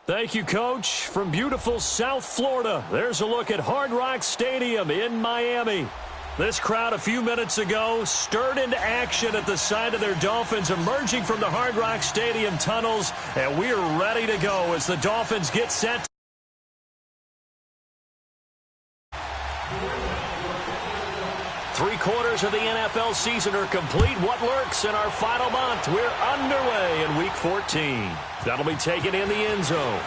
Thank you, Coach. From beautiful South Florida, there's a look at Hard Rock Stadium in Miami. This crowd a few minutes ago stirred into action at the side of their Dolphins emerging from the Hard Rock Stadium tunnels, and we're ready to go as the Dolphins get set. Three-quarters of the NFL season are complete. What lurks in our final month? We're underway in Week 14. That'll be taken in the end zone.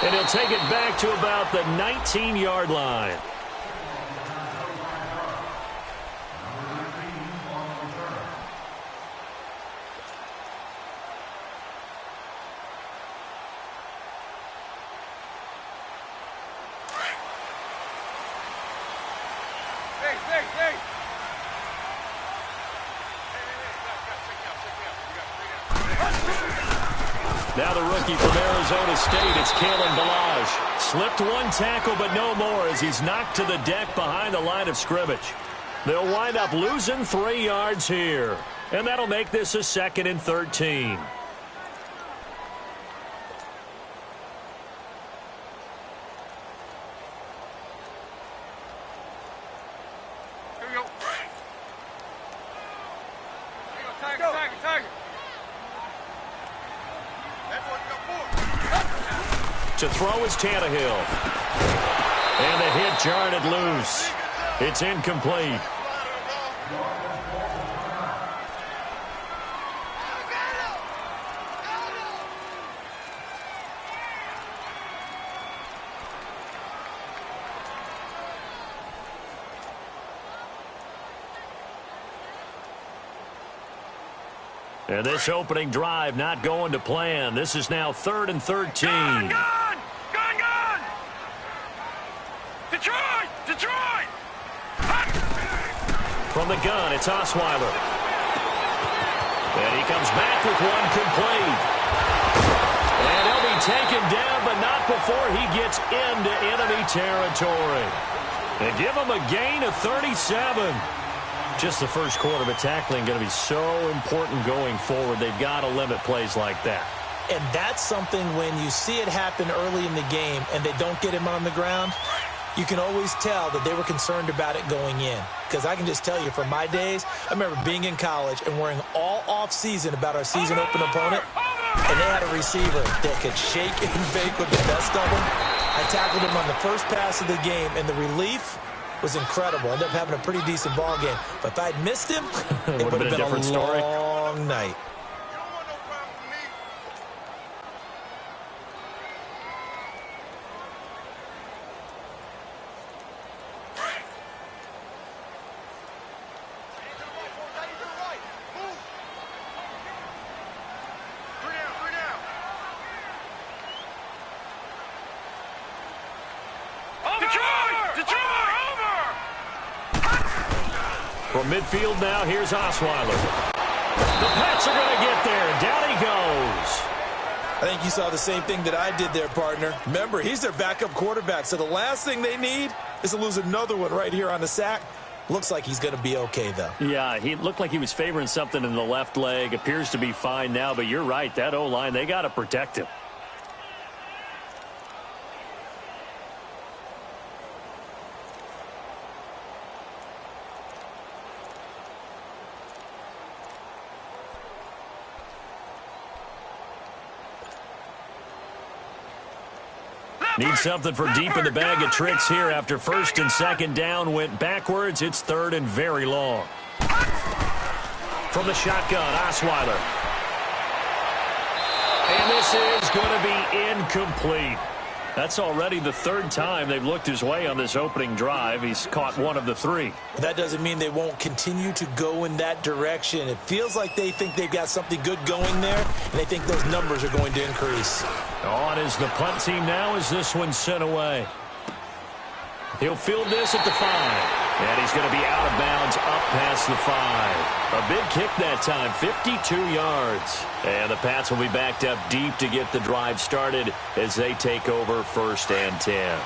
And he'll take it back to about the 19-yard line. Now the rookie from Arizona State, it's Kalen Ballage. Slipped one tackle, but no more as he's knocked to the deck behind the line of scrimmage. They'll wind up losing 3 yards here, and that'll make this a 2nd and 13. To throw is Tannehill. And the hit jarred it loose. It's incomplete. And this opening drive not going to plan. This is now 3rd and 13. Gone! Detroit! From the gun, it's Osweiler. And he comes back with one complete. And he'll be taken down, but not before he gets into enemy territory. They give him a gain of 37. Just the first quarter, but tackling going to be so important going forward. They've got to limit plays like that. And that's something when you see it happen early in the game and they don't get him on the ground, you can always tell that they were concerned about it going in. Because I can just tell you from my days, I remember being in college and worrying all off-season about our season open opponent, and they had a receiver that could shake and bake with the best of them. I tackled him on the first pass of the game, and the relief was incredible. Ended up having a pretty decent ball game. But if I'd missed him, it would have been a different story. Long night. From midfield now, here's Osweiler. The Pats are going to get there. Down he goes. I think you saw the same thing that I did there, partner. Remember, he's their backup quarterback, so the last thing they need is to lose another one right here on the sack. Looks like he's going to be okay, though. Yeah, he looked like he was favoring something in the left leg. Appears to be fine now, but you're right. That O-line, they got to protect him. Need something for deep in the bag of tricks here after 1st and 2nd down went backwards. It's 3rd and very long. From the shotgun, Osweiler. And this is going to be incomplete. That's already the 3rd time they've looked his way on this opening drive. He's caught one of the 3. That doesn't mean they won't continue to go in that direction. It feels like they think they've got something good going there, and they think those numbers are going to increase. On is the punt team now as this one's sent away. He'll field this at the 5. And he's going to be out of bounds up past the 5. A big kick that time, 52 yards. And the Pats will be backed up deep to get the drive started as they take over 1st and 10.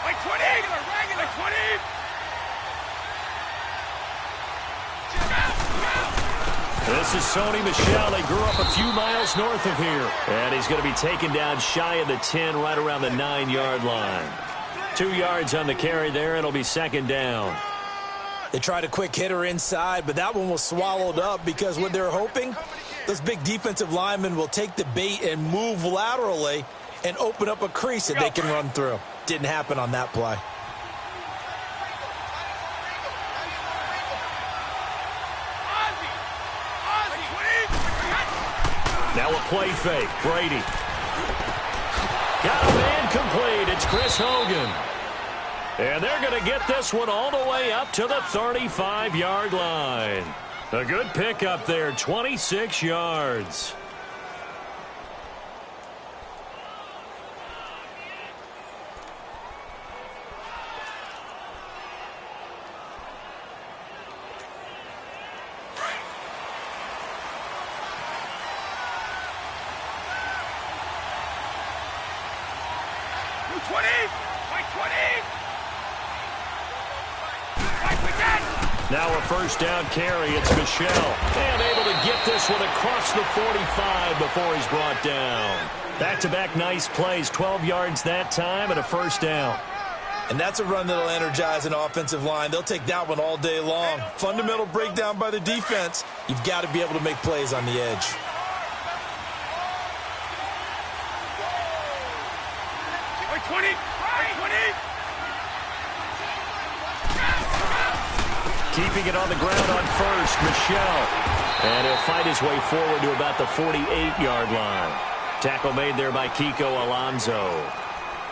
Like 20! Like 20! This is Sony Michel. They grew up a few miles north of here. And he's going to be taken down shy of the 10, right around the 9-yard line. 2 yards on the carry there. It'll be second down. They tried a quick hitter inside, but that one was swallowed up because what they're hoping, those big defensive linemen will take the bait and move laterally and open up a crease that they can run through. Didn't happen on that play. Now a play fake. Brady. Got a man complete. It's Chris Hogan. And they're going to get this one all the way up to the 35-yard line. A good pickup there, 26 yards. Now a first down carry. It's Michel. And able to get this one across the 45 before he's brought down. Back-to-back nice plays. 12 yards that time and a first down. And that's a run that'll energize an offensive line. They'll take that one all day long. Fundamental breakdown by the defense. You've got to be able to make plays on the edge. Keeping it on the ground on first, Michel. And he'll fight his way forward to about the 48-yard line. Tackle made there by Kiko Alonso.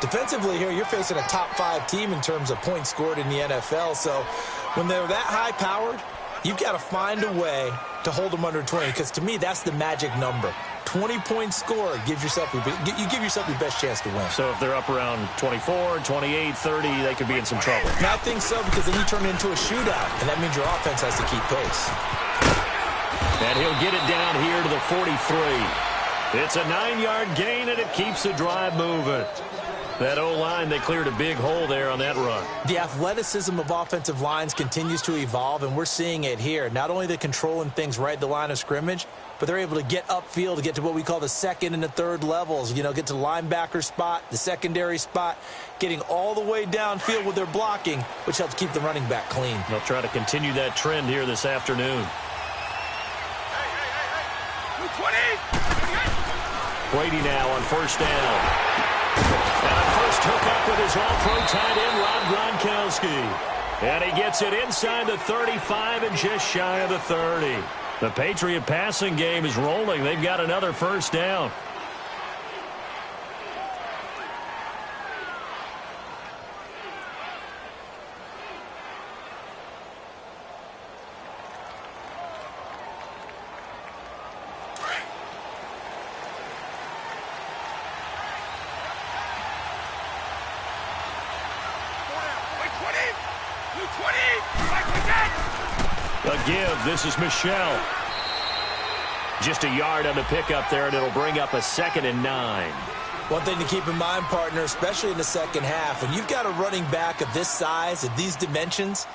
Defensively here, you're facing a top-5 team in terms of points scored in the NFL. So when they're that high-powered, you've got to find a way to hold them under 20. Because to me, that's the magic number. 20 points scored gives yourself you give yourself your best chance to win. So if they're up around 24, 28, 30, they could be in some trouble. And I think so, because then you turn it into a shootout, and that means your offense has to keep pace. And he'll get it down here to the 43. It's a 9-yard gain, and it keeps the drive moving. That O-line, they cleared a big hole there on that run. The athleticism of offensive lines continues to evolve, and we're seeing it here. Not only are they controlling things right at the line of scrimmage, but they're able to get upfield to get to what we call the second and the third levels. You know, get to the linebacker spot, the secondary spot, getting all the way downfield with their blocking, which helps keep the running back clean. They'll try to continue that trend here this afternoon. Brady now on first down. And first hook up with his all-pro tight end, Rob Gronkowski. And he gets it inside the 35 and just shy of the 30. The Patriot passing game is rolling. They've got another first down. Give. This is Michel. Just a yard on the pickup there, and it'll bring up a 2nd and 9. One thing to keep in mind, partner, especially in the second half, when you've got a running back of this size, of these dimensions,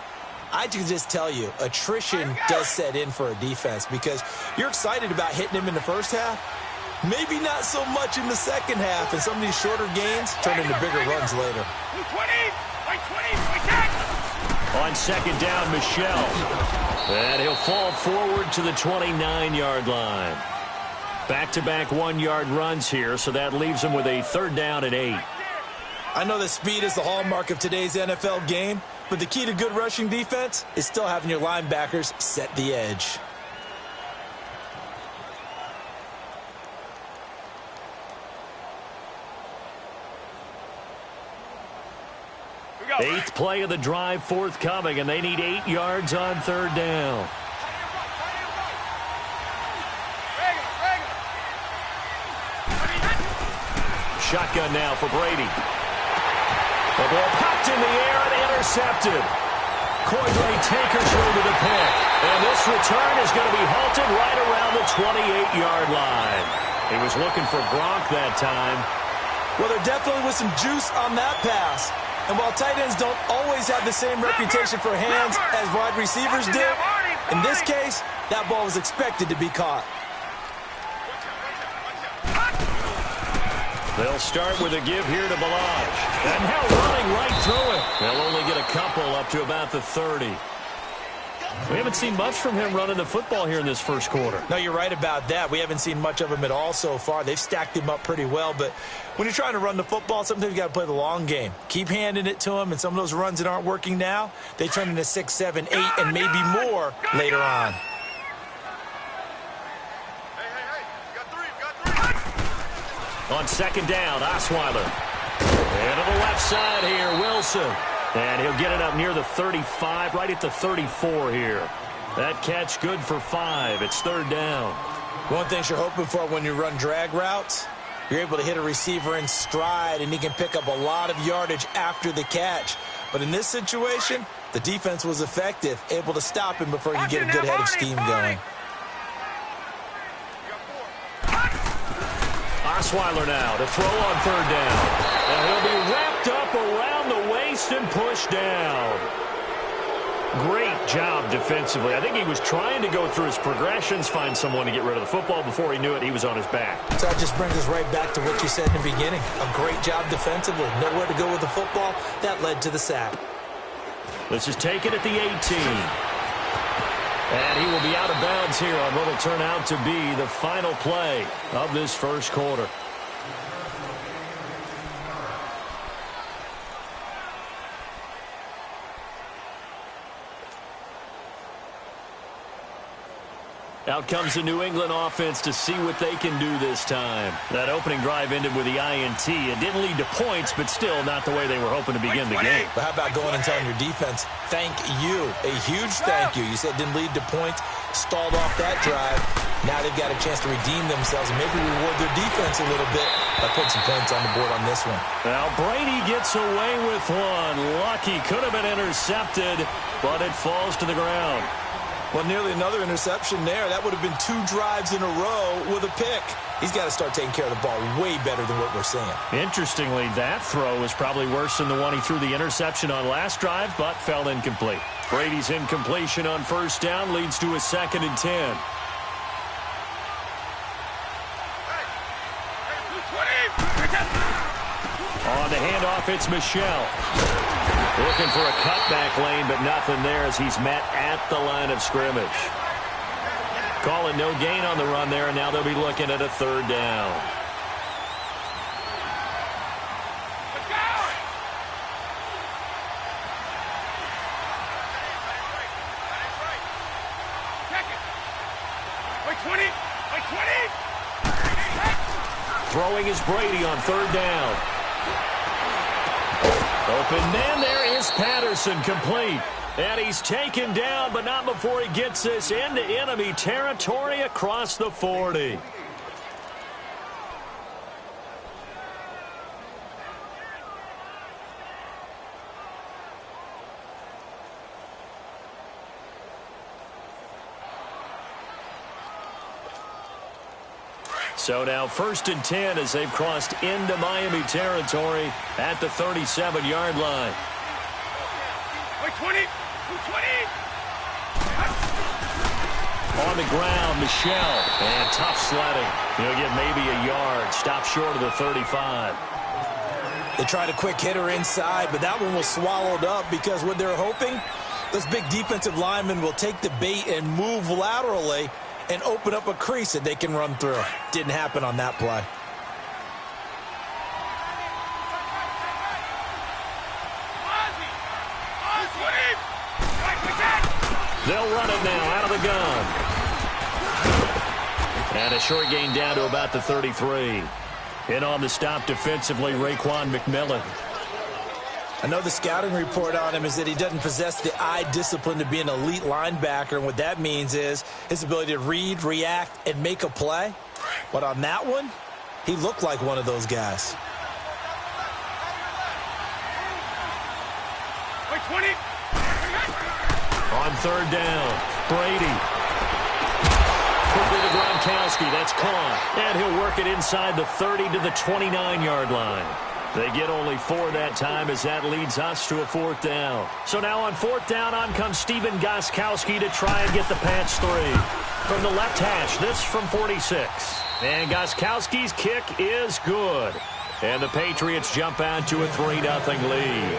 I can just tell you, attrition does set in for a defense because you're excited about hitting him in the first half. Maybe not so much in the second half, and some of these shorter gains turn into bigger runs later. On second down, Michel. And he'll fall forward to the 29-yard line. Back-to-back 1-yard runs here, so that leaves him with a 3rd down and 8. I know that speed is the hallmark of today's NFL game, but the key to good rushing defense is still having your linebackers set the edge. Eighth play of the drive forthcoming, and they need 8 yards on 3rd down. Shotgun now for Brady. The ball popped in the air and intercepted. Cordray takers her to the pick. And this return is going to be halted right around the 28-yard line. He was looking for Gronk that time. Well, there definitely was some juice on that pass. And while tight ends don't always have the same reputation for hands as wide receivers do, In this case, that ball was expected to be caught. They'll start with a give here to Balaj. And now running right through it. They'll only get a couple up to about the 30. We haven't seen much from him running the football here in this first quarter. No, you're right about that. We haven't seen much of him at all so far. They've stacked him up pretty well, but when you're trying to run the football, sometimes you got to play the long game. Keep handing it to him, and some of those runs that aren't working now, they turn into 6, 7, 8, and maybe more later on. On second down, Osweiler. And to the left side here, Wilson. And he'll get it up near the 35, right at the 34 here. That catch good for 5. It's third down. One thing you're hoping for when you run drag routes, you're able to hit a receiver in stride, and he can pick up a lot of yardage after the catch. But in this situation, the defense was effective, able to stop him before he could get a good head of steam going. Osweiler now to throw on third down. And he'll be wrapped up around the waist and pushed down. Great job defensively. I think he was trying to go through his progressions, find someone to get rid of the football. Before he knew it, he was on his back. So that just brings us right back to what you said in the beginning. A great job defensively. Nowhere to go with the football. That led to the sack. This is taken at the 18. And he will be out of bounds here on what will turn out to be the final play of this first quarter. Out comes the New England offense to see what they can do this time. That opening drive ended with the INT. It didn't lead to points, but still not the way they were hoping to begin the game. But how about going and telling your defense, thank you, a huge thank you. You said it didn't lead to points, stalled off that drive. Now they've got a chance to redeem themselves and maybe reward their defense a little bit by putting some points on the board on this one. Now Brady gets away with one. Lucky, could have been intercepted, but it falls to the ground. Well, nearly another interception there. That would have been 2 drives in a row with a pick. He's got to start taking care of the ball way better than what we're seeing. Interestingly, that throw was probably worse than the one he threw the interception on last drive, but fell incomplete. Brady's incompletion on first down leads to a 2nd and 10. On the handoff, it's Michel. Looking for a cutback lane, but nothing there as he's met at the line of scrimmage. Calling no gain on the run there, and now they'll be looking at a 3rd down. Throwing is Brady on 3rd down. Open man, there is Patterson, complete. And he's taken down, but not before he gets this into enemy territory across the 40. So now 1st and 10 as they've crossed into Miami territory at the 37-yard line. 20. On the ground, Michel. And tough sledding. He'll get maybe a yard. Stop short of the 35. They tried a quick hitter inside, but that one was swallowed up because what they're hoping, those big defensive linemen will take the bait and move laterally and open up a crease that they can run through. Didn't happen on that play. They'll run it now out of the gun. And a short gain down to about the 33. In on the stop defensively, Raekwon McMillan. I know the scouting report on him is that he doesn't possess the eye discipline to be an elite linebacker, and what that means is his ability to read, react, and make a play. But on that one, he looked like one of those guys. 20. On 3rd down, Brady. Quickly to Gronkowski. That's caught. And he'll work it inside the 30 to the 29-yard line. They get only 4 that time as that leads us to a 4th down. So now on 4th down, on comes Stephen Gostkowski to try and get the Pats 3. From the left hash, this from 46. And Gostkowski's kick is good. And the Patriots jump out to a 3-0 lead.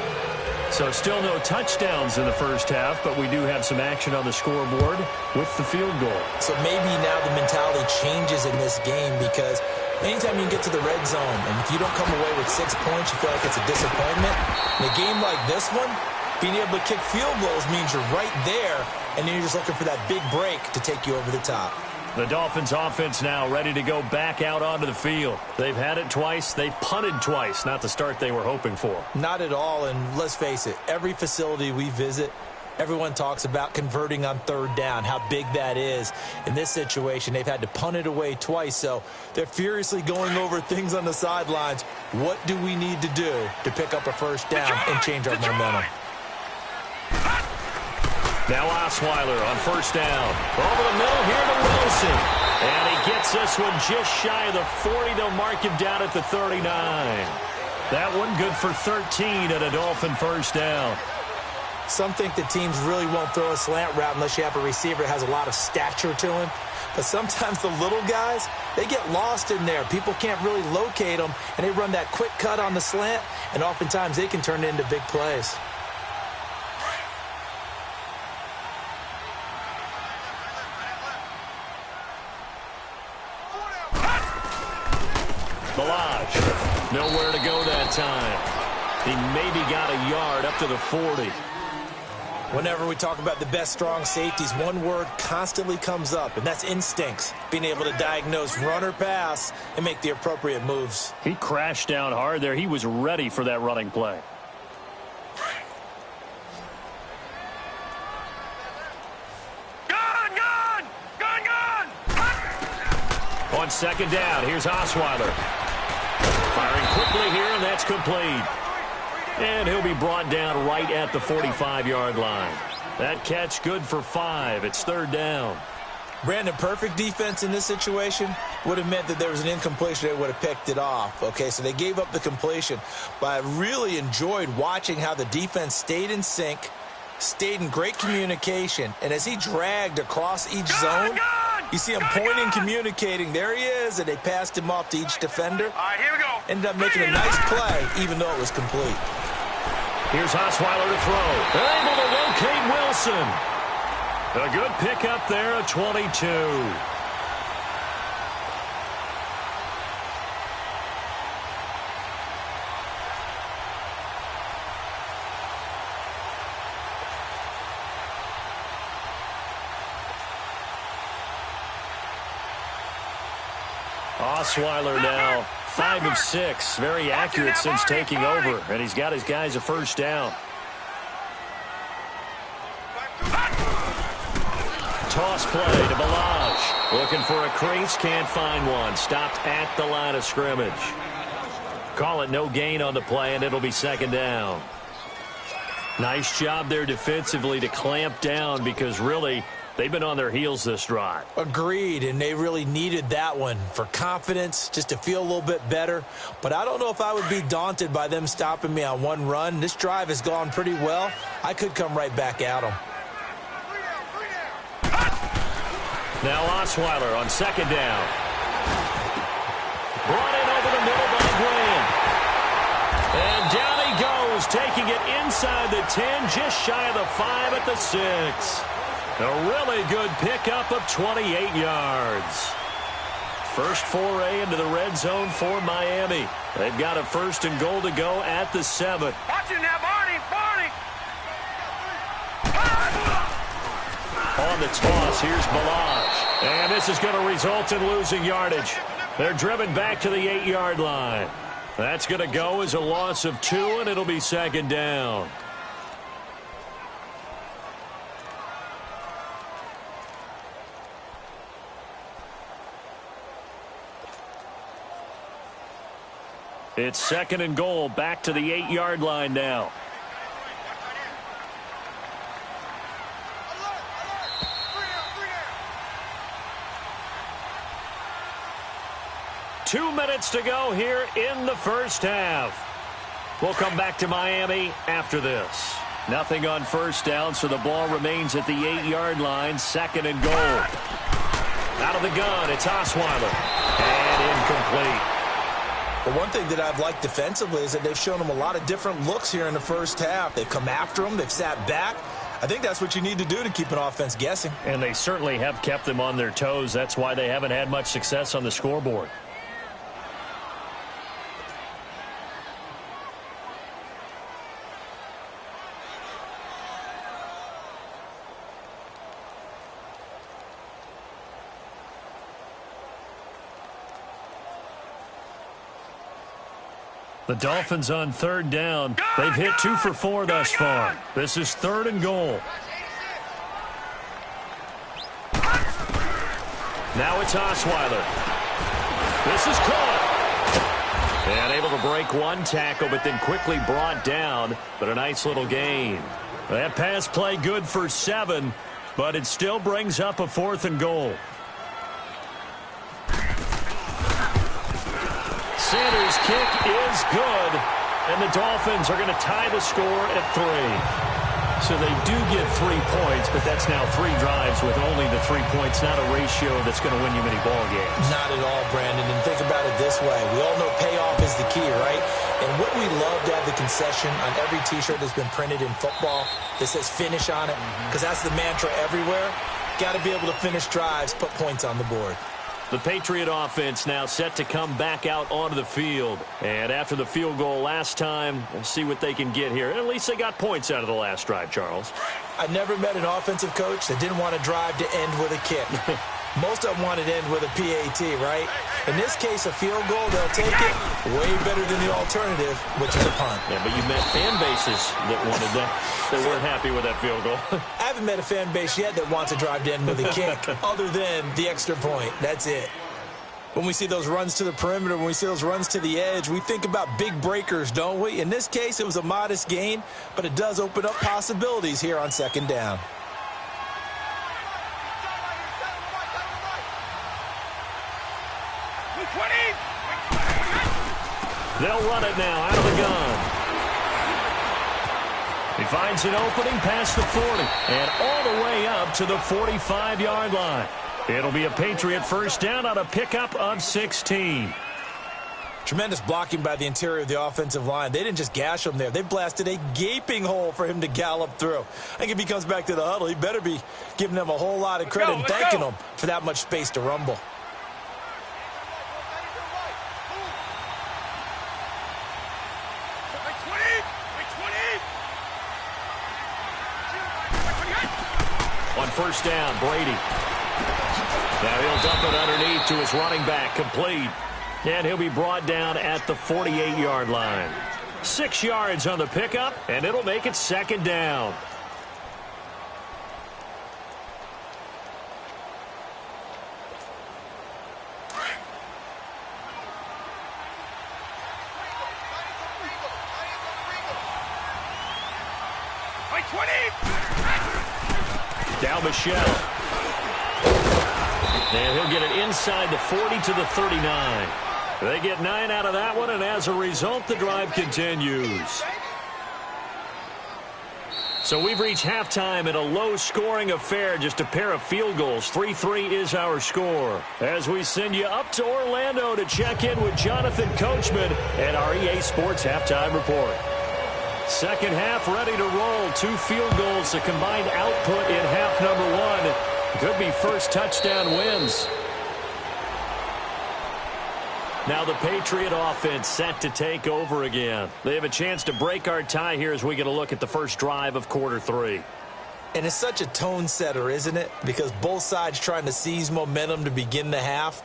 So still no touchdowns in the first half, but we do have some action on the scoreboard with the field goal. So maybe now the mentality changes in this game because anytime you get to the red zone, and if you don't come away with 6 points, you feel like it's a disappointment. In a game like this one, being able to kick field goals means you're right there, and then you're just looking for that big break to take you over the top. The Dolphins offense now ready to go back out onto the field. They've had it twice. They've punted twice. Not the start they were hoping for. Not at all, and let's face it, every facility we visit, everyone talks about converting on 3rd down, how big that is. In this situation, they've had to punt it away twice, so they're furiously going over things on the sidelines. What do we need to do to pick up a 1st down and change our momentum? Now Osweiler on 1st down. Over the middle here to Wilson. And he gets this one just shy of the 40. They'll mark him down at the 39. That one good for 13 and a Dolphin 1st down. Some think that teams really won't throw a slant route unless you have a receiver that has a lot of stature to him. But sometimes the little guys, they get lost in there. People can't really locate them, and they run that quick cut on the slant, and oftentimes they can turn it into big plays. Balaj, nowhere to go that time. He maybe got a yard up to the 40. Whenever we talk about the best strong safeties, one word constantly comes up, and that's instincts. Being able to diagnose run or pass and make the appropriate moves. He crashed down hard there. He was ready for that running play. Gone! On 2nd down, here's Osweiler. Firing quickly here, and that's complete. And he'll be brought down right at the 45-yard line. That catch good for 5. It's 3rd down. Brandon, perfect defense in this situation would have meant that there was an incompletion. They would have picked it off. Okay, so they gave up the completion. But I really enjoyed watching how the defense stayed in sync, stayed in great communication. And as he dragged across each zone, you see him pointing, communicating. There he is, and they passed him off to each defender. All right, here we go. Ended up making a nice play, even though it was complete. Here's Osweiler to throw. They're able to locate Wilson. A good pickup there at 22. Osweiler now 5 of 6. Very accurate since taking over. And he's got his guys a 1st down. Toss play to Balaj. Looking for a crease. Can't find one. Stopped at the line of scrimmage. Call it no gain on the play, and it'll be 2nd down. Nice job there defensively to clamp down because really they've been on their heels this drive. Agreed, and they really needed that one for confidence, just to feel a little bit better. But I don't know if I would be daunted by them stopping me on one run. This drive has gone pretty well. I could come right back at them. Now Osweiler on 2nd down. Brought in over the middle by Graham. And down he goes, taking it inside the 10, just shy of the 5 at the 6. A really good pickup of 28 yards. First foray into the red zone for Miami. They've got a 1st and goal to go at the 7. Watch it now, Barney! On the toss, here's Balaj. And this is going to result in losing yardage. They're driven back to the 8-yard line. That's going to go as a loss of 2, and it'll be 2nd down. It's 2nd and goal, back to the 8-yard line now. Two minutes to go here in the first half. We'll come back to Miami after this. Nothing on first down, so the ball remains at the 8-yard line. 2nd and goal. Out of the gun, it's Osweiler. And incomplete. The one thing that I've liked defensively is that they've shown them a lot of different looks here in the first half. They've come after them. They've sat back. I think that's what you need to do to keep an offense guessing. And they certainly have kept them on their toes. That's why they haven't had much success on the scoreboard. The Dolphins on 3rd down. They've hit 2 for 4 thus far. This is 3rd and goal. Now it's Osweiler. This is caught. And able to break one tackle, but then quickly brought down. But a nice little gain. That pass play good for 7, but it still brings up a 4th and goal. Sanders' kick is good, and the Dolphins are going to tie the score at 3. So they do get 3 points, but that's now 3 drives with only the 3 points, not a ratio that's going to win you many ball games. Not at all, Brandon, and think about it this way. We all know payoff is the key, right? And wouldn't we love to have the concession on every T-shirt that's been printed in football that says finish on it? Because that's the mantra everywhere. Got to be able to finish drives, put points on the board. The Patriot offense now set to come back out onto the field. And after the field goal last time, we'll see what they can get here. At least they got points out of the last drive, Charles. I never met an offensive coach that didn't want to drive to end with a kick. Most of them wanted to end with a PAT, right? In this case, a field goal, they'll take it way better than the alternative, which is a punt. Yeah, but you met fan bases that wanted that. They weren't happy with that field goal. I haven't met a fan base yet that wants to drive to end with a kick other than the extra point. That's it. When we see those runs to the perimeter, when we see those runs to the edge, we think about big breakers, don't we? In this case, it was a modest gain, but it does open up possibilities here on 2nd down. They'll run it now out of the gun. He finds an opening past the 40 and all the way up to the 45-yard line. It'll be a Patriot first down on a pickup of 16. Tremendous blocking by the interior of the offensive line. They didn't just gash him there. They blasted a gaping hole for him to gallop through. I think if he comes back to the huddle, he better be giving them a whole lot of credit and thanking them for that much space to rumble. On first down, Brady. Now he'll dump it underneath to his running back, complete. And he'll be brought down at the 48-yard line. 6 yards on the pickup, and it'll make it 2nd down. Down Michelle. And he'll get it inside the 40 to the 39. They get 9 out of that one, and as a result, the drive continues. So we've reached halftime in a low-scoring affair, just a pair of field goals. 3-3 is our score. As we send you up to Orlando to check in with Jonathan Coachman and our EA Sports Halftime Report. Second half ready to roll. 2 field goals, the combined output in half number 1. Could be first touchdown wins. Now the Patriot offense set to take over again. They have a chance to break our tie here as we get a look at the first drive of quarter 3. And it's such a tone setter, isn't it? Because both sides trying to seize momentum to begin the half.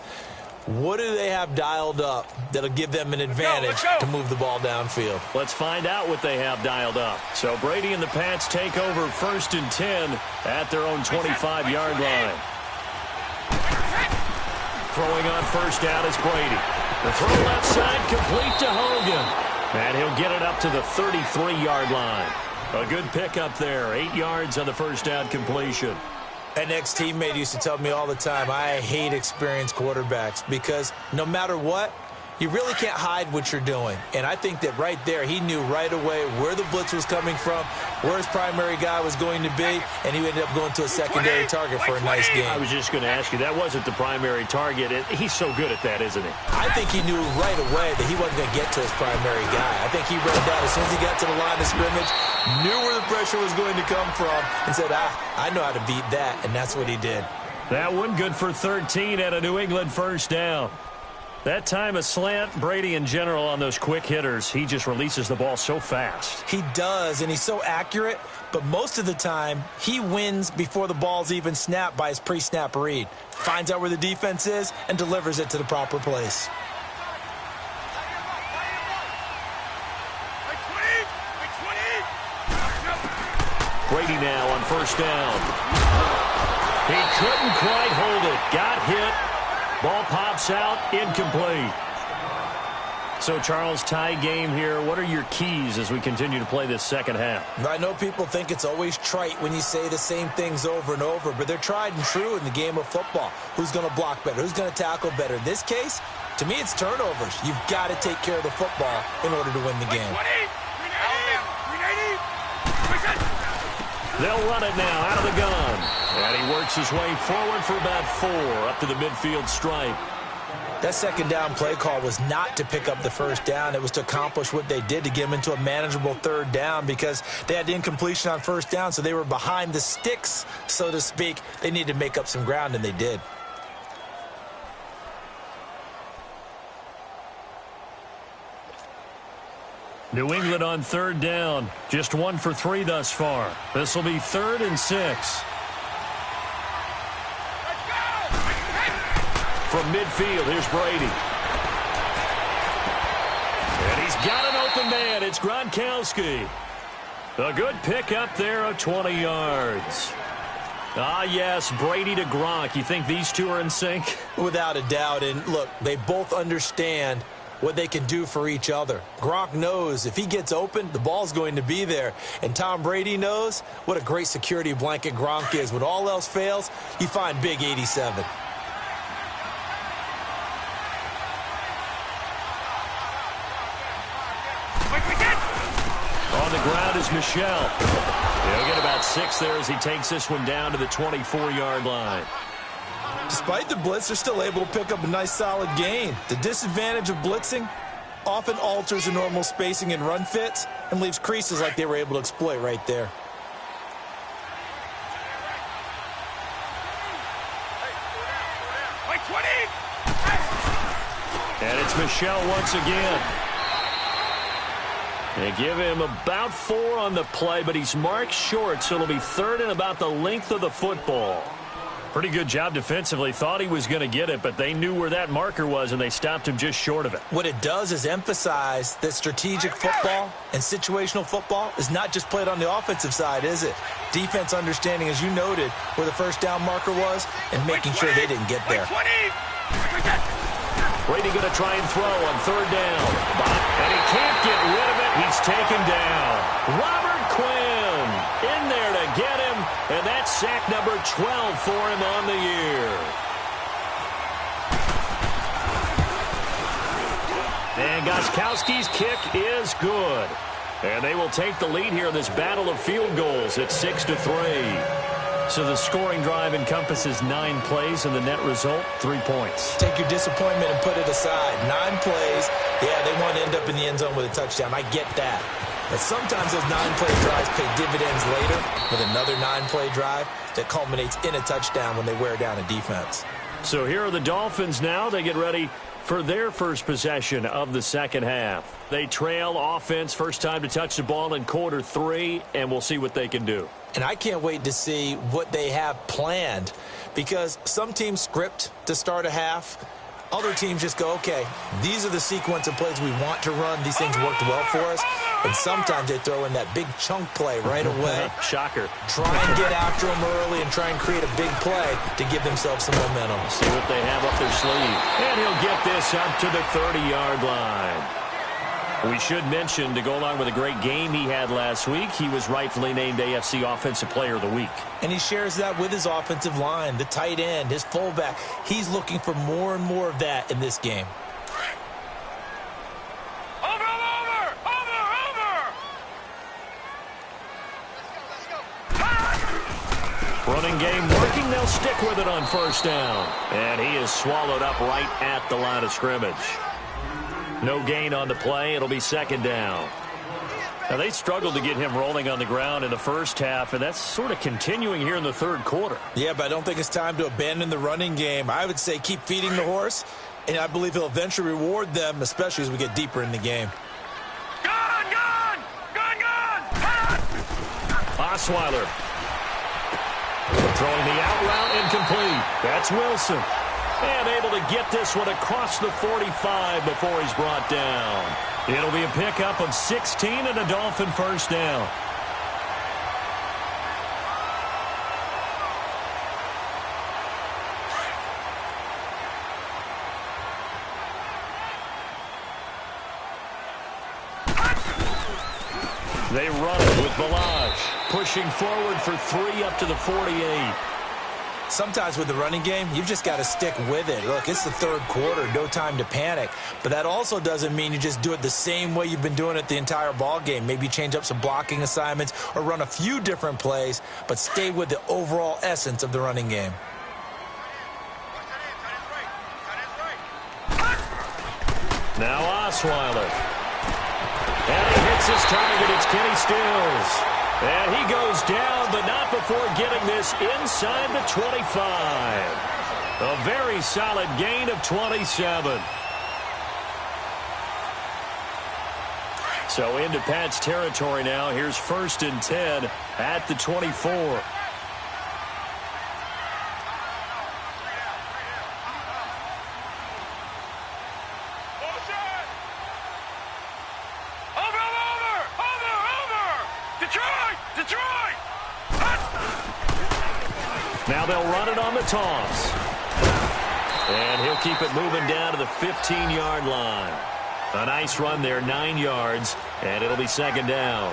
What do they have dialed up that'll give them an advantage to move the ball downfield? Let's find out what they have dialed up. So Brady and the Pats take over 1st and 10 at their own 25-yard line. Throwing on first down is Brady. The throw left side complete to Hogan. And he'll get it up to the 33-yard line. A good pickup there. 8 yards on the first down completion. An ex-teammate used to tell me all the time, I hate experienced quarterbacks because no matter what, You really can't hide what you're doing. And I think that right there, he knew right away where the blitz was coming from, where his primary guy was going to be, and he ended up going to a secondary target for a nice game. I was just going to ask you, that wasn't the primary target. He's so good at that, isn't he? I think he knew right away that he wasn't going to get to his primary guy. I think he read that as soon as he got to the line of scrimmage, knew where the pressure was going to come from, and said, I know how to beat that, and that's what he did. That one good for 13 at a New England first down. That time a slant, Brady in general on those quick hitters, he just releases the ball so fast. He does, and he's so accurate, but most of the time he wins before the ball's even snapped by his pre-snap read. Finds out where the defense is and delivers it to the proper place. Brady now on first down. He couldn't quite hold it. Got hit. Ball pops out, incomplete. So, Charles, tie game here. What are your keys as we continue to play this second half? I know people think it's always trite when you say the same things over and over, but they're tried and true in the game of football. Who's going to block better? Who's going to tackle better? In this case, to me, it's turnovers. You've got to take care of the football in order to win the game. They'll run it now out of the gun. And he works his way forward for about 4 up to the midfield stripe. That second down play call was not to pick up the first down. It was to accomplish what they did, to get them into a manageable third down, because they had incompletion on first down, so they were behind the sticks, so to speak. They needed to make up some ground, and they did. New England on third down. Just 1 for 3 thus far. This will be 3rd and 6. From midfield, here's Brady. And he's got an open man. It's Gronkowski. A good pick up there of 20 yards. Ah, yes, Brady to Gronk. You think these two are in sync? Without a doubt. And look, they both understand what they can do for each other. Gronk knows if he gets open, the ball's going to be there. And Tom Brady knows what a great security blanket Gronk is. When all else fails, you find big 87. On the ground is Michel. He'll get about 6 there as he takes this one down to the 24-yard line. Despite the blitz, they're still able to pick up a nice solid gain. The disadvantage of blitzing often alters the normal spacing and run fits and leaves creases like they were able to exploit right there. And it's Michel once again. They give him about 4 on the play, but he's marked short, so it'll be 3rd and about the length of the football. Pretty good job defensively. Thought he was going to get it, but they knew where that marker was, and they stopped him just short of it. What it does is emphasize that strategic football and situational football is not just played on the offensive side, is it? Defense understanding, as you noted, where the first down marker was and making sure they didn't get there. Brady going to try and throw on 3rd down. And he can't get rid of it. He's taken down. Robert Quinn in there to get him. And that's sack number 12 for him on the year. And Gostkowski's kick is good. And they will take the lead here in this battle of field goals at 6-3. So the scoring drive encompasses 9 plays, and the net result, 3 points. Take your disappointment and put it aside. 9 plays. Yeah, they want to end up in the end zone with a touchdown. I get that. But sometimes those 9-play drives pay dividends later with another 9-play drive that culminates in a touchdown when they wear down a defense. So here are the Dolphins now. They get ready for their first possession of the second half. They trail offense, first time to touch the ball in quarter 3, and we'll see what they can do. And I can't wait to see what they have planned, because some teams script to start a half. Other teams just go, okay, these are the sequence of plays we want to run. These things worked well for us. And sometimes they throw in that big chunk play right away. Shocker. Try and get after them early and try and create a big play to give themselves some momentum. See what they have up their sleeve. And he'll get this up to the 30-yard line. We should mention, to go along with a great game he had last week, he was rightfully named AFC Offensive Player of the Week. And he shares that with his offensive line, the tight end, his fullback. He's looking for more and more of that in this game. Running game working. They'll stick with it on first down. And he is swallowed up right at the line of scrimmage. No gain on the play. It'll be second down. Now, they struggled to get him rolling on the ground in the first half, and that's sort of continuing here in the third quarter. Yeah, but I don't think it's time to abandon the running game. I would say keep feeding the horse, and I believe he'll eventually reward them, especially as we get deeper in the game. Gone! Osweiler throwing the out route incomplete. That's Wilson. And able to get this one across the 45 before he's brought down. It'll be a pickup of 16 and a Dolphin first down. They run it with Balaj, pushing forward for 3 up to the 48. Sometimes with the running game, you've just got to stick with it. Look, it's the third quarter, no time to panic. But that also doesn't mean you just do it the same way you've been doing it the entire ball game. Maybe change up some blocking assignments or run a few different plays, but stay with the overall essence of the running game. Now Osweiler. And he hits his target. It's Kenny Stills. And he goes down, but not before getting this inside the 25. A very solid gain of 27. So into Pat's territory now. Here's 1st and 10 at the 24. Now they'll run it on the toss. And he'll keep it moving down to the 15-yard line. A nice run there, 9 yards, and it'll be second down.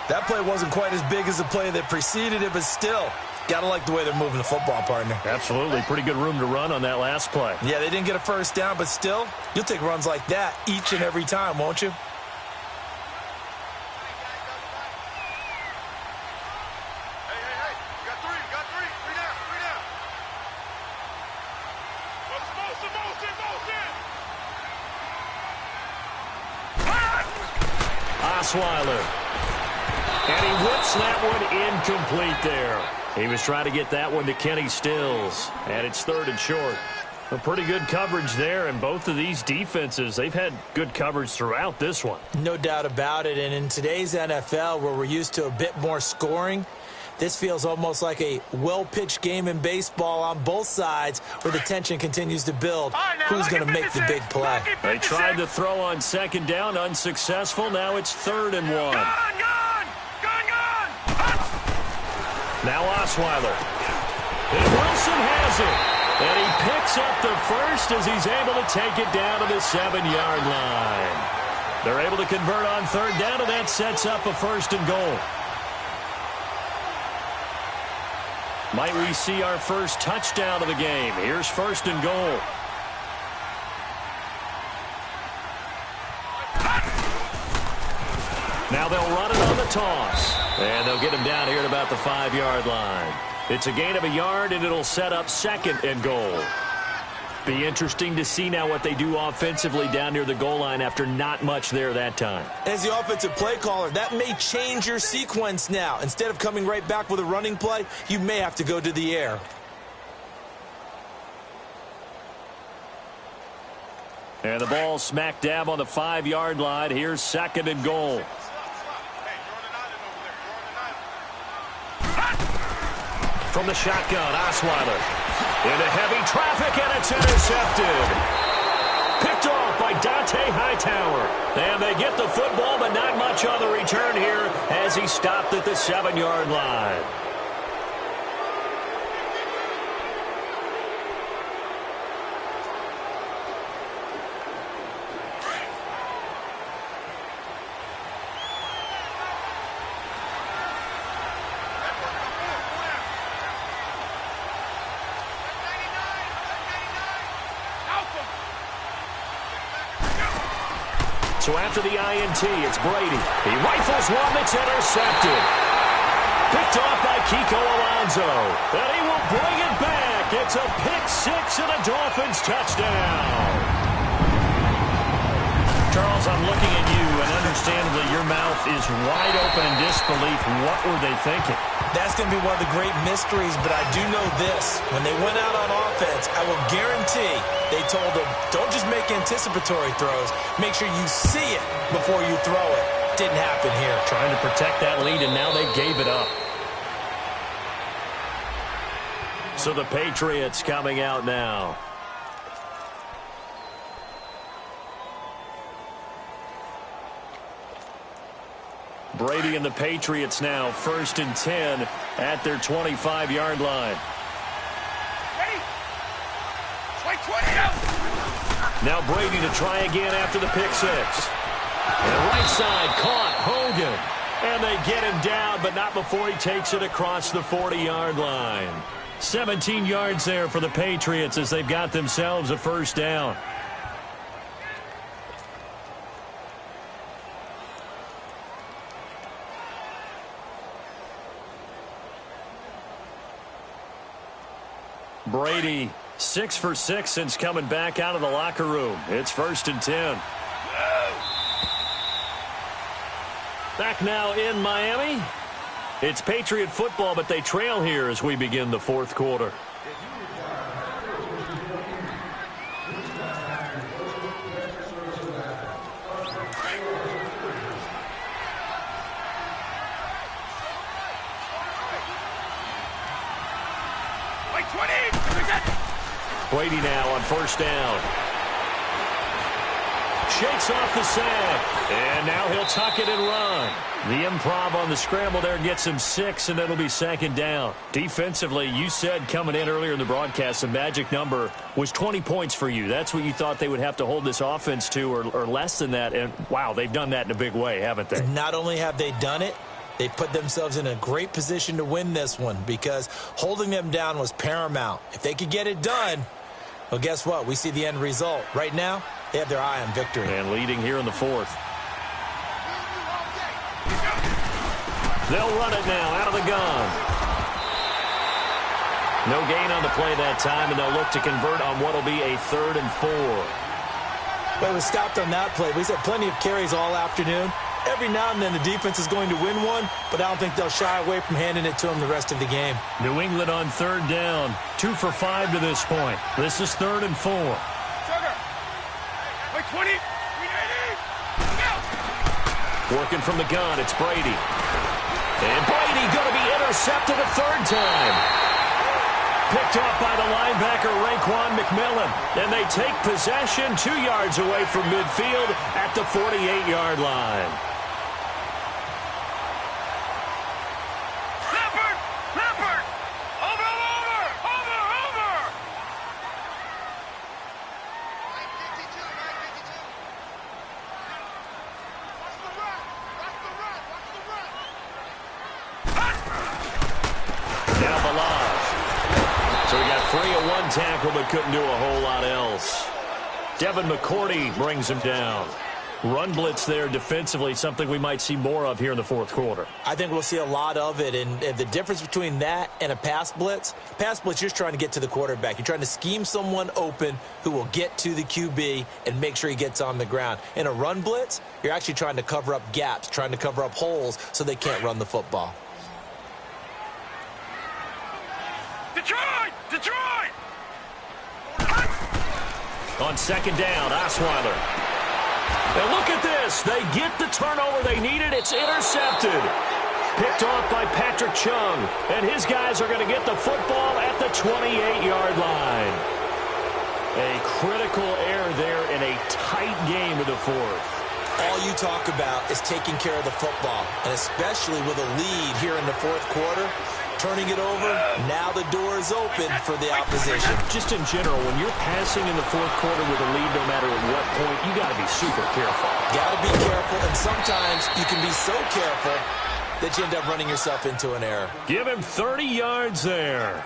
That play wasn't quite as big as the play that preceded it, but still, got to like the way they're moving the football, partner. Absolutely. Pretty good room to run on that last play. Yeah, they didn't get a first down, but still, you'll take runs like that each and every time, won't you? Osweiler. And he whips that one incomplete there. He was trying to get that one to Kenny Stills. And it's 3rd and short. A pretty good coverage there, and both of these defenses, they've had good coverage throughout this one. No doubt about it. And in today's NFL, where we're used to a bit more scoring, this feels almost like a well-pitched game in baseball on both sides where the tension continues to build. Who's going to make the big play? They tried to throw on second down, unsuccessful. Now it's 3rd and 1. Now Osweiler. And Wilson has it. And he picks up the first as he's able to take it down to the 7-yard line. They're able to convert on 3rd down, and that sets up a 1st and goal. Might we see our first touchdown of the game? Here's 1st and goal. Now they'll run it on the toss. And they'll get him down here at about the 5-yard line. It's a gain of a yard, and it'll set up 2nd and goal. Be interesting to see now what they do offensively down near the goal line after not much there that time. As the offensive play caller, that may change your sequence now. Instead of coming right back with a running play, you may have to go to the air. And the ball smack dab on the 5-yard line. Here's 2nd and goal. From the shotgun, Osweiler. Into heavy traffic, and it's intercepted. Picked off by Dante Hightower. And they get the football, but not much on the return here as he stopped at the 7-yard line. So after the INT, it's Brady. He rifles one that's intercepted. Picked off by Kiko Alonso. And he will bring it back. It's a pick six and a Dolphins touchdown. Charles, I'm looking at you, and understandably your mouth is wide open in disbelief. What were they thinking? That's going to be one of the great mysteries, but I do know this. When they went out on offense, I will guarantee they told them, don't just make anticipatory throws. Make sure you see it before you throw it. Didn't happen here. Trying to protect that lead, and now they gave it up. So the Patriots coming out now. Brady and the Patriots now 1st and 10 at their 25-yard line. Ready? 20 out. Now Brady to try again after the pick six. And the right side caught Hogan. And they get him down, but not before he takes it across the 40-yard line. 17 yards there for the Patriots as they've got themselves a first down. Brady, 6 for 6 since coming back out of the locker room. It's 1st and 10. Back now in Miami. It's Patriot football, but they trail here as we begin the fourth quarter. Brady now on first down. Shakes off the sack. And now he'll tuck it and run. The improv on the scramble there gets him 6, and it'll be 2nd down. Defensively, you said coming in earlier in the broadcast, the magic number was 20 points for you. That's what you thought they would have to hold this offense to, or less than that. And, wow, they've done that in a big way, haven't they? Not only have they done it, they put themselves in a great position to win this one because holding them down was paramount. If they could get it done, well, guess what? We see the end result. Right now, they have their eye on victory. And leading here in the fourth. They'll run it now out of the gun. No gain on the play that time, and they'll look to convert on what will be a 3rd and 4. Well, we stopped on that play. We've had plenty of carries all afternoon. Every now and then the defense is going to win one, but I don't think they'll shy away from handing it to them the rest of the game. New England on 3rd down. 2 for 5 to this point. This is 3rd and 4. Sugar. Wait, 20. Working from the gun, it's Brady. And Brady going to be intercepted a 3rd time. Picked off by the linebacker, Raekwon McMillan. And they take possession 2 yards away from midfield at the 48-yard line. Leopard! Over! Now Balazs. So we got 3 of 1 tackle, but couldn't do a whole lot else. Devin McCourty brings him down. Run blitz there defensively, something we might see more of here in the fourth quarter. I think we'll see a lot of it, and the difference between that and a pass blitz, you're just trying to get to the quarterback. You're trying to scheme someone open who will get to the QB and make sure he gets on the ground. In a run blitz, you're actually trying to cover up gaps, trying to cover up holes so they can't run the football. Detroit! On 2nd down, Osweiler. And look at this. They get the turnover they needed. It's intercepted. Picked off by Patrick Chung. And his guys are going to get the football at the 28-yard line. A critical error there in a tight game of the fourth. All you talk about is taking care of the football, and especially with a lead here in the fourth quarter. Turning it over, now the door is open for the opposition. Just in general, when you're passing in the fourth quarter with a lead, no matter at what point, you got to be super careful. Got to be careful, and sometimes you can be so careful that you end up running yourself into an error. Give him 30 yards there.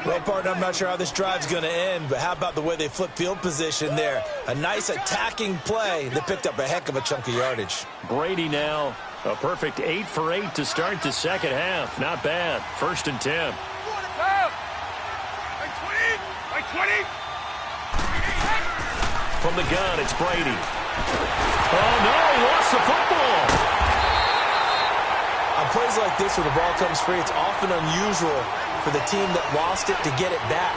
Well, partner, I'm not sure how this drive's going to end, but how about the way they flip field position there? A nice attacking play that picked up a heck of a chunk of yardage. Brady now A perfect 8 for 8 to start the second half. Not bad. 1st and 10. Like 20. Like 20. From the gun, it's Brady. Oh, no, he lost the football. On plays like this where the ball comes free, it's often unusual for the team that lost it to get it back.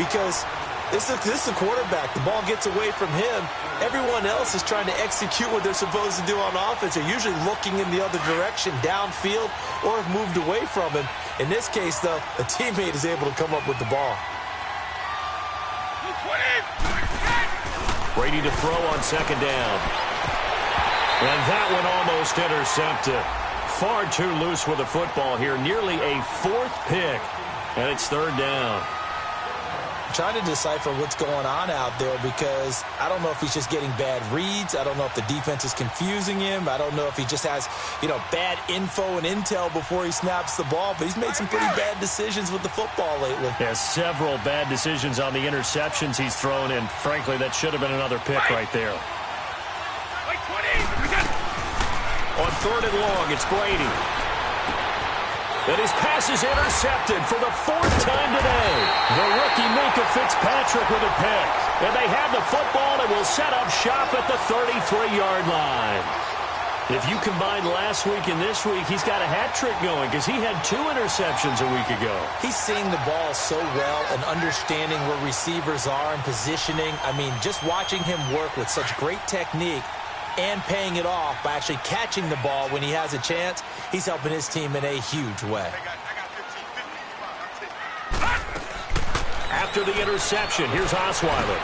Because this is the quarterback. The ball gets away from him. Everyone else is trying to execute what they're supposed to do on offense. They're usually looking in the other direction, downfield, or have moved away from him. In this case, though, a teammate is able to come up with the ball. Brady to throw on 2nd down. And that one almost intercepted. Far too loose with the football here. Nearly a 4th pick. And it's 3rd down. I'm trying to decipher what's going on out there because I don't know if he's just getting bad reads. I don't know if the defense is confusing him. I don't know if he just has, bad info and intel before he snaps the ball. But he's made some pretty bad decisions with the football lately. Yeah, several bad decisions on the interceptions he's thrown, and frankly, that should have been another pick right there. On 3rd and long, it's Brady. And his pass is intercepted for the 4th time today. The rookie Minka Fitzpatrick with a pick. And they have the football and will set up shop at the 33-yard line. If you combine last week and this week, he's got a hat trick going because he had 2 interceptions a week ago. He's seeing the ball so well and understanding where receivers are and positioning. I mean, just watching him work with such great technique and paying it off by actually catching the ball when he has a chance, he's helping his team in a huge way. After the interception, here's Osweiler.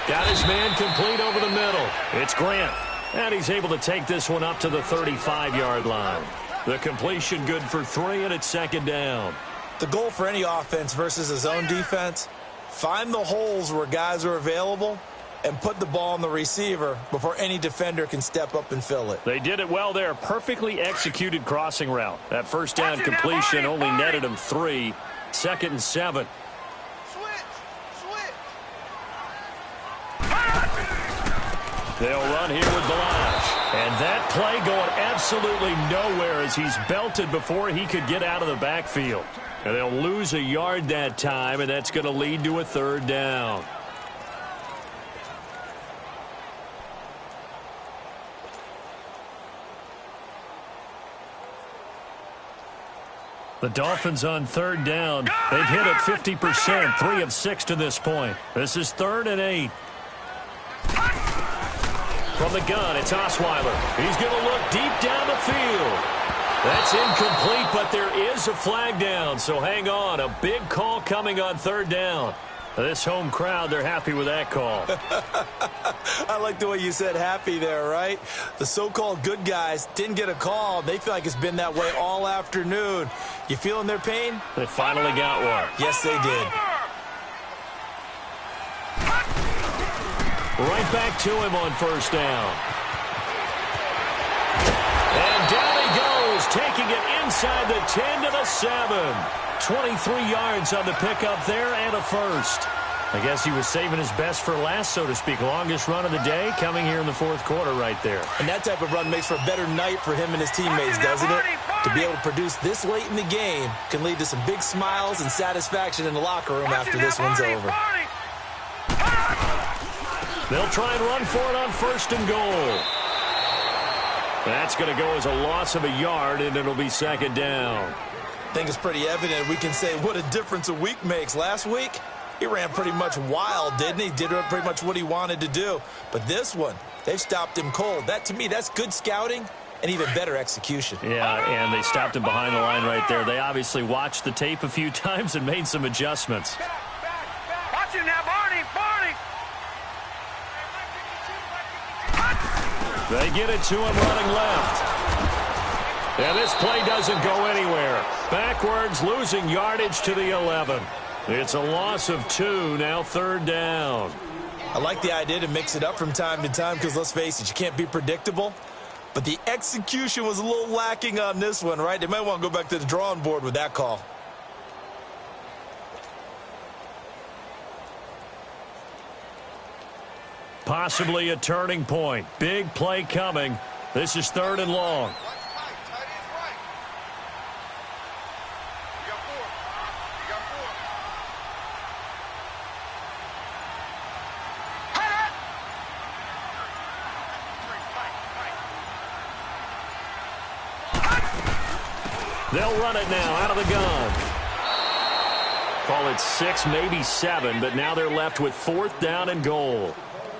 Got his man complete over the middle. It's Grant. And he's able to take this one up to the 35-yard line. The completion good for 3, and it's 2nd down. The goal for any offense versus a zone defense, find the holes where guys are available and put the ball on the receiver before any defender can step up and fill it. They did it well there. Perfectly executed crossing route. That 1st down completion only netted him 3. 2nd and 7. They'll run here with Blanche. And that play going absolutely nowhere as he's belted before he could get out of the backfield. And they'll lose a yard that time, and that's going to lead to a 3rd down. The Dolphins on 3rd down. They've hit it 50%, 3 of 6 to this point. This is 3rd and 8. From the gun, it's Osweiler. He's going to look deep down the field. That's incomplete, but there is a flag down, so hang on. A big call coming on 3rd down. This home crowd, they're happy with that call. I like the way you said happy there, right? The so-called good guys didn't get a call. They feel like it's been that way all afternoon. You feeling their pain? They finally got one. Yes, they did. Right back to him on 1st down. And down he goes, taking it inside the 10 to the 7. 23 yards on the pickup there and a 1st. I guess he was saving his best for last, so to speak. Longest run of the day coming here in the 4th quarter right there. And that type of run makes for a better night for him and his teammates, doesn't it? To be able to produce this late in the game can lead to some big smiles and satisfaction in the locker room after this one's over. They'll try and run for it on 1st and goal. That's going to go as a loss of a yard, and it'll be 2nd down. I think it's pretty evident we can say what a difference a week makes. Last week, he ran pretty much wild, didn't he? Did pretty much what he wanted to do. But this one, they've stopped him cold. That, to me, that's good scouting and even better execution. Yeah, and they stopped him behind the line right there. They obviously watched the tape a few times and made some adjustments. Watch it now, Barney! They get it to him running left. And this play doesn't go anywhere. Backwards, losing yardage to the 11. It's a loss of 2, now 3rd down. I like the idea to mix it up from time to time because, let's face it, you can't be predictable. But the execution was a little lacking on this one, right? They might want to go back to the drawing board with that call. Possibly a turning point. Big play coming. This is 3rd and long. They'll run it now out of the gun. Call it 6, maybe 7, but now they're left with 4th down and goal.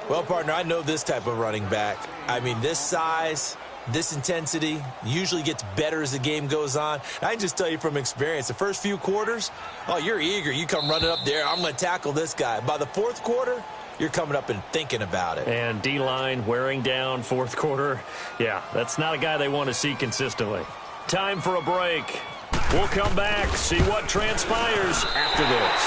Well, partner, I know this type of running back. I mean, this size, this intensity usually gets better as the game goes on. I can just tell you from experience, the first few quarters, oh, you're eager. You come running up there, I'm going to tackle this guy. By the 4th quarter, you're coming up and thinking about it. And D-line wearing down 4th quarter. Yeah, that's not a guy they want to see consistently. Time for a break. We'll come back, see what transpires after this.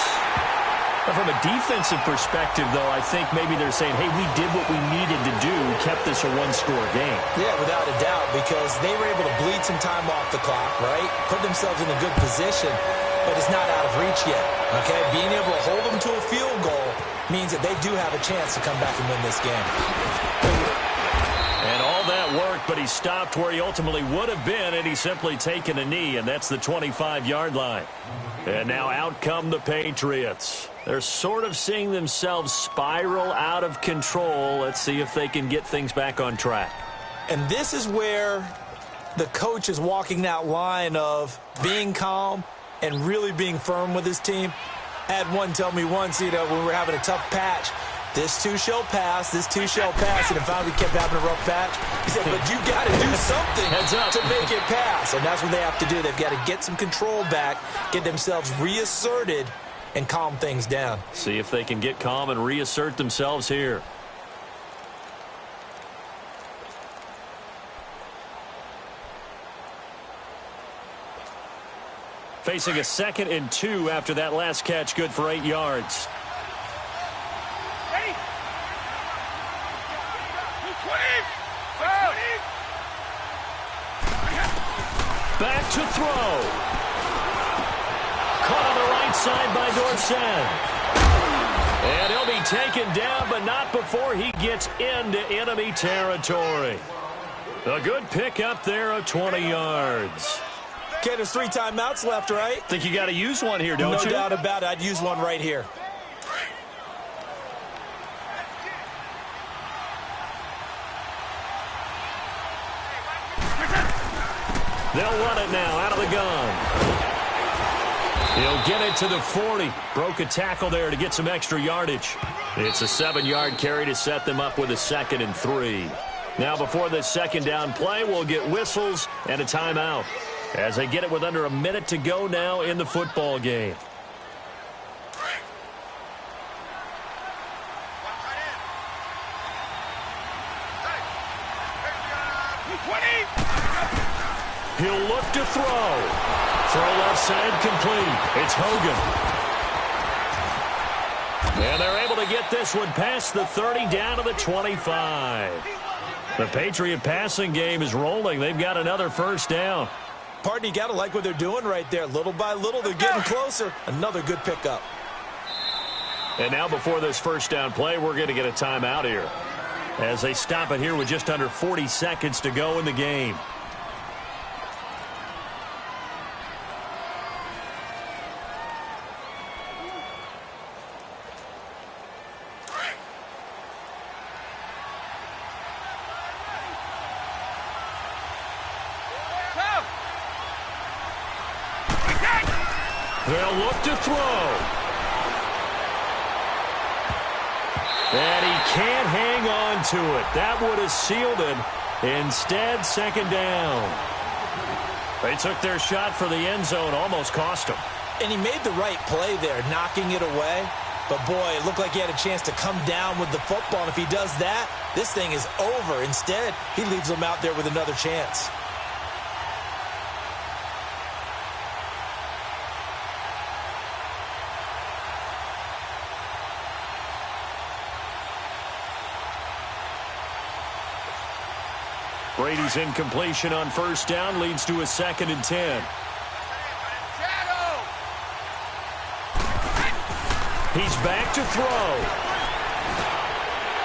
From a defensive perspective, though, I think maybe they're saying, hey, we did what we needed to do, kept this a one-score game. Yeah, without a doubt, because they were able to bleed some time off the clock, right? Put themselves in a good position, but it's not out of reach yet, okay? Being able to hold them to a field goal means that they do have a chance to come back and win this game. And all that worked, but he stopped where he ultimately would have been, and he's simply taken a knee, and that's the 25-yard line. And now out come the Patriots. They're sort of seeing themselves spiral out of control. Let's see if they can get things back on track. And this is where the coach is walking that line of being calm and really being firm with his team. I had one tell me once, when we were having a tough patch, this too shall pass, this too shall pass, and then finally we kept having a rough patch. He said, but you got to do something to make it pass, and that's what they have to do. They've got to get some control back, get themselves reasserted, and calm things down. See if they can get calm and reassert themselves here. Facing a 2nd and 2 after that last catch, good for 8 yards. Ready? 220. Back to throw. Caught on the right side by Dorsett. And he'll be taken down, but not before he gets into enemy territory. A good pick up there of 20 yards. Okay, there's 3 timeouts left, right? Think you got to use one here, don't you? No doubt about it. I'd use one right here. They'll run it now out of the gun. He'll get it to the 40. Broke a tackle there to get some extra yardage. It's a 7-yard carry to set them up with a 2nd and 3. Now before this 2nd down play, we'll get whistles and a timeout as they get it with under a minute to go now in the football game. He'll look to throw. Throw left side complete. It's Hogan. And they're able to get this one past the 30 down to the 25. The Patriot passing game is rolling. They've got another 1st down. Partner, you got to like what they're doing right there. Little by little, they're getting closer. Another good pickup. And now before this 1st down play, we're going to get a timeout here as they stop it here with just under 40 seconds to go in the game. They'll look to throw. And he can't hang on to it. That would have sealed it. Instead, 2nd down. They took their shot for the end zone, almost cost him. And he made the right play there, knocking it away. But, boy, it looked like he had a chance to come down with the football. And if he does that, this thing is over. Instead, he leaves them out there with another chance. Brady's incompletion on 1st down leads to a 2nd and 10. He's back to throw.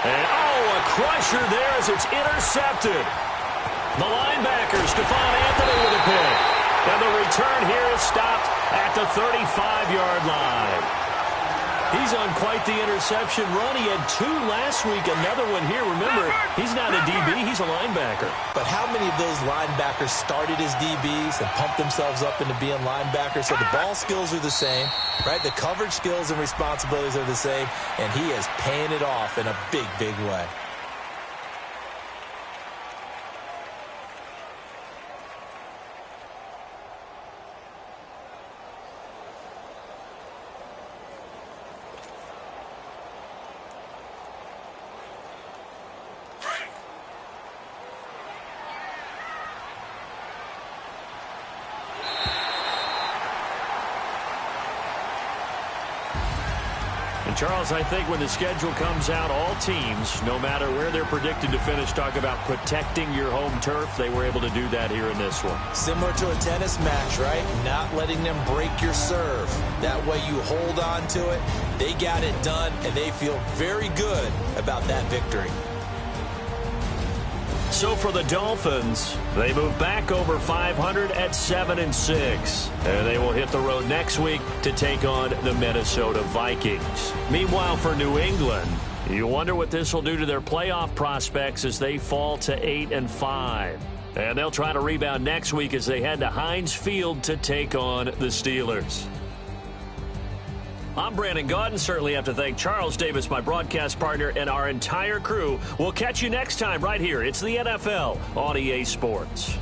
And, a crusher there as it's intercepted. The linebacker, Stephon Anthony with a pick. And the return here is stopped at the 35-yard line. He's on quite the interception run. He had 2 last week, another one here. Remember, he's not a DB, he's a linebacker. But how many of those linebackers started as DBs and pumped themselves up into being linebackers? So the ball skills are the same, right? The coverage skills and responsibilities are the same, and he is paying it off in a big, big way. Charles, I think when the schedule comes out, all teams, no matter where they're predicted to finish, talk about protecting your home turf. They were able to do that here in this one. Similar to a tennis match, right? Not letting them break your serve. That way you hold on to it. They got it done, and they feel very good about that victory. So for the Dolphins, they move back over 500 at 7-6. And they will hit the road next week to take on the Minnesota Vikings. Meanwhile, for New England, you wonder what this will do to their playoff prospects as they fall to 8-5. And they'll try to rebound next week as they head to Heinz Field to take on the Steelers. I'm Brandon Gaudin. Certainly have to thank Charles Davis, my broadcast partner, and our entire crew. We'll catch you next time right here. It's the NFL on EA Sports.